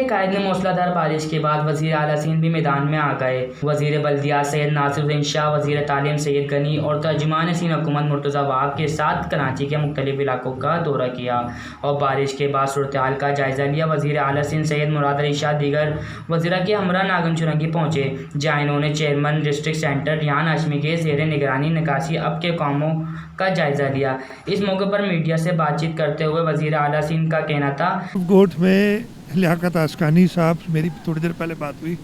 कायद ने मूसलाधार बारिश के बाद वज़ीर आला सिंध भी मैदान में आ गए। वज़ीर बल्दियात सैयद नासिरुद्दीन शाह, वज़ीर तालीम सैयद गनी और तर्जुमान सिंध हुकूमत मुर्तज़ा वहाब के साथ कराची के मुख्तलिफ इलाकों का दौरा किया और बारिश के बाद सूरत हाल का जायज़ा लिया। वज़ीर आला सिंध सैयद मुराद अली शाह दीगर वज़ीरा के हमरा नागन चुरंगी पहुँचे, जहाँ इन्होंने chairman district centre Rihan Hashmi के ज़ेर निगरानी निकासी अब के कामों का जायज़ा लिया। इस मौके पर मीडिया से बातचीत करते हुए वज़ीर आला सिंध का कहना था, गोट में लियाकत आस्कानी साहब, मेरी थोड़ी देर पहले बात हुई,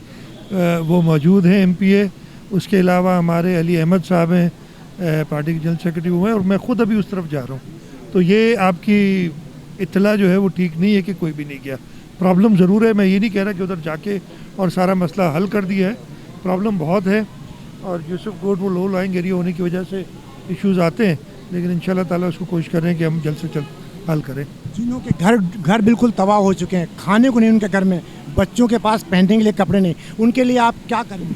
वो मौजूद हैं MPA। उसके अलावा हमारे अली अहमद साहब हैं, पार्टी के जनरल सेक्रेटरी हुए हैं, और मैं ख़ुद अभी उस तरफ जा रहा हूँ। तो ये आपकी इत्तला जो है वो ठीक नहीं है कि कोई भी नहीं गया। प्रॉब्लम ज़रूर है, मैं ये नहीं कह रहा कि उधर जाके और सारा मसला हल कर दिया है। प्रॉब्लम बहुत है और यूसुफ गोट वो लो लाइंग एरिया होने की वजह से इश्यूज़ आते हैं, लेकिन इंशाल्लाह ताला उसको कोशिश कर रहे हैं कि हम जल्द से जल्द हल करें। जिन्हों के घर बिल्कुल तबाह हो चुके हैं, खाने को नहीं उनके घर में, बच्चों के पास पहनने के लिए कपड़े नहीं, उनके लिए आप क्या करेंगे?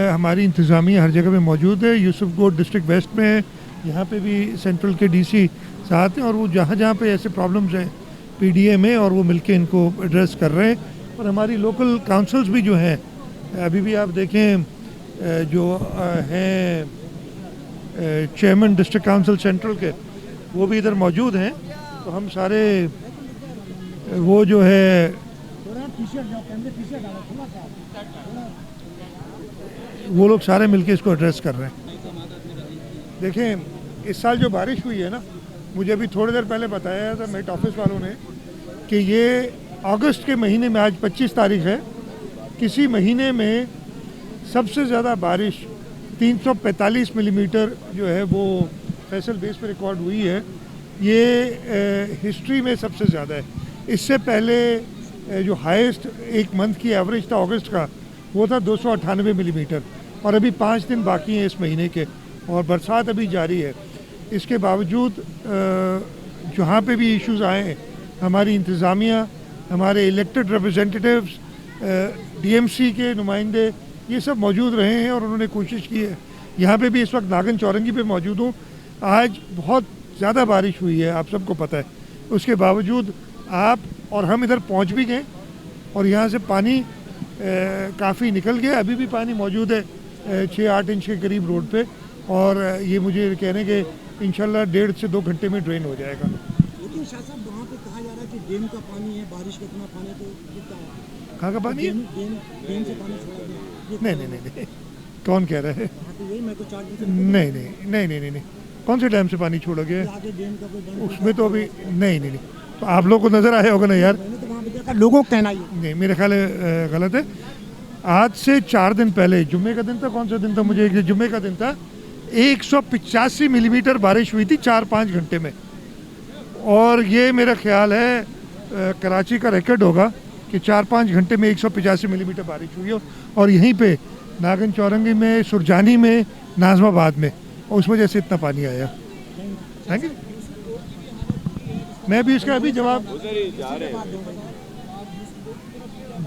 हमारी इंतज़ामिया हर जगह पे मौजूद है। यूसुफ गोट डिस्ट्रिक्ट वेस्ट में है, यहाँ पे भी सेंट्रल के DC साथ हैं, और वो जहाँ जहाँ पे ऐसे प्रॉब्लम्स हैं PDA में, और वो मिलके इनको एड्रेस कर रहे हैं। और हमारी लोकल काउंसिल्स भी जो हैं, अभी भी आप देखें जो हैं चेयरमैन डिस्ट्रिक्ट काउंसिल सेंट्रल के, वो भी इधर मौजूद हैं। तो हम सारे वो जो है वो लोग सारे मिलके इसको एड्रेस कर रहे हैं। देखें, इस साल जो बारिश हुई है ना, मुझे अभी थोड़ी देर पहले बताया था मेट ऑफिस वालों ने कि ये अगस्त के महीने में, आज 25 तारीख है, किसी महीने में सबसे ज़्यादा बारिश 345 मिलीमीटर जो है वो फैसल बेस पर रिकॉर्ड हुई है। ये हिस्ट्री में सबसे ज़्यादा है। इससे पहले जो हाईएस्ट एक मंथ की एवरेज था अगस्त का, वो था 298 मिलीमीटर, और अभी 5 दिन बाकी हैं इस महीने के, और बरसात अभी जारी है। इसके बावजूद जहाँ पे भी इश्यूज़ आए हैं, हमारी इंतज़ामिया, हमारे इलेक्टेड रिप्रेजेंटेटिव्स, DMC के नुमाइंदे, ये सब मौजूद रहे हैं और उन्होंने कोशिश की है। यहाँ पे भी इस वक्त नागन चौरंगी पे मौजूद हूँ। आज बहुत ज़्यादा बारिश हुई है, आप सबको पता है। उसके बावजूद आप और हम इधर पहुँच भी गए, और यहाँ से पानी काफ़ी निकल गया। अभी भी पानी मौजूद है 6-8 इंच के करीब रोड पे, और ये मुझे कहने के इंशाल्लाह 1.5 से 2 घंटे में ड्रेन हो जाएगा। लेकिन शाह साहब, वहाँ पे कहा जा रहा है कि डैम का पानी है, बारिश का इतना पानी, तो कितना कहाँ का पानी है? डैम से पानी छोड़ा गया। नहीं, कौन कह रहा है? मैं तो 4 दिन से नहीं, कौन से डैम से पानी छोड़ा गया? उसमें तो अभी नहीं। तो आप लोग को नज़र आया होगा ना यार, लोगों का कहना ही नहीं, मेरे ख्याल गलत है। आज से 4 दिन पहले, जुम्मे का दिन था, कौन सा दिन था, मुझे जुम्मे का दिन था, 185 मिलीमीटर बारिश हुई थी 4-5 घंटे में। और ये मेरा ख्याल है कराची का रिकॉर्ड होगा कि 4-5 घंटे में 185 मिलीमीटर बारिश हुई हो, और यहीं पे नागन चौरंगी में, सुरजानी में, नाज़माबाद में, और उस वजह से इतना पानी आया। Thank you. मैं भी इसका अभी जवाब,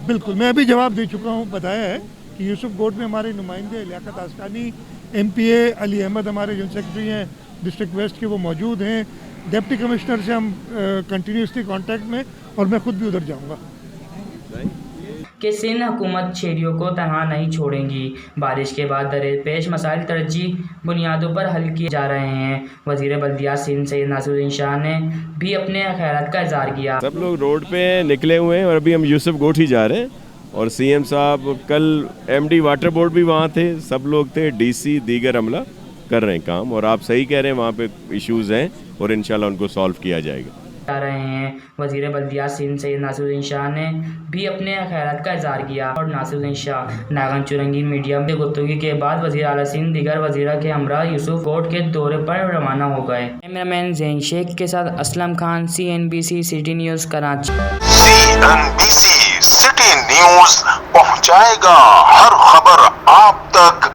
बिल्कुल, मैं अभी जवाब दे चुका हूँ। बताया है कि यूसुफ गोट में हमारे नुमाइंदे लियाकत आस्कानी, MPA अली अहमद हमारे जनरल सेक्रेटरी हैं डिस्ट्रिक्ट वेस्ट के, वो मौजूद हैं। डिप्टी कमिश्नर से हम कंटिन्यूसली कांटेक्ट में, और मैं खुद भी उधर जाऊँगा। कि सिंध हुकूमत शहरियों को तनहा नहीं छोड़ेंगी। बारिश के बाद दरपेश मसाइल तरजीह बुनियादों पर हल किए जा रहे हैं। वज़ीर बल्दियात सिंध सैयद नासिरुद्दीन शाह ने भी अपने ख़यालात का इज़हार किया। सब लोग रोड पे निकले हुए हैं, और अभी हम यूसुफ गोट ही जा रहे हैं, और CM साहब, कल MD वाटर बोर्ड भी वहाँ थे, सब लोग थे, DC दीगर अमला कर रहे हैं काम। और आप सही कह रहे हैं, वहाँ पे इश्यूज़ हैं और इंशाल्लाह उनको सॉल्व किया जाएगा। जा रहे हैं। वज़ीर बल्दियात सिंध सैयद नासिरुद्दीन शाह ने भी अपने ख़यालात का इज़हार किया। और नासिरुद्दीन शाह नागन चुरंगी मीडिया से गुफ्तगू के बाद वज़ीर आला सिंध दीगर वज़ीरा के हमरा यूसुफ गोट के दौरे पर रवाना हो गए। कैमरामैन ज़ैन शेख के साथ Aslam Khan, CNBC city news Karachi. CNBC city news पहुँचाएगा हर खबर आप तक।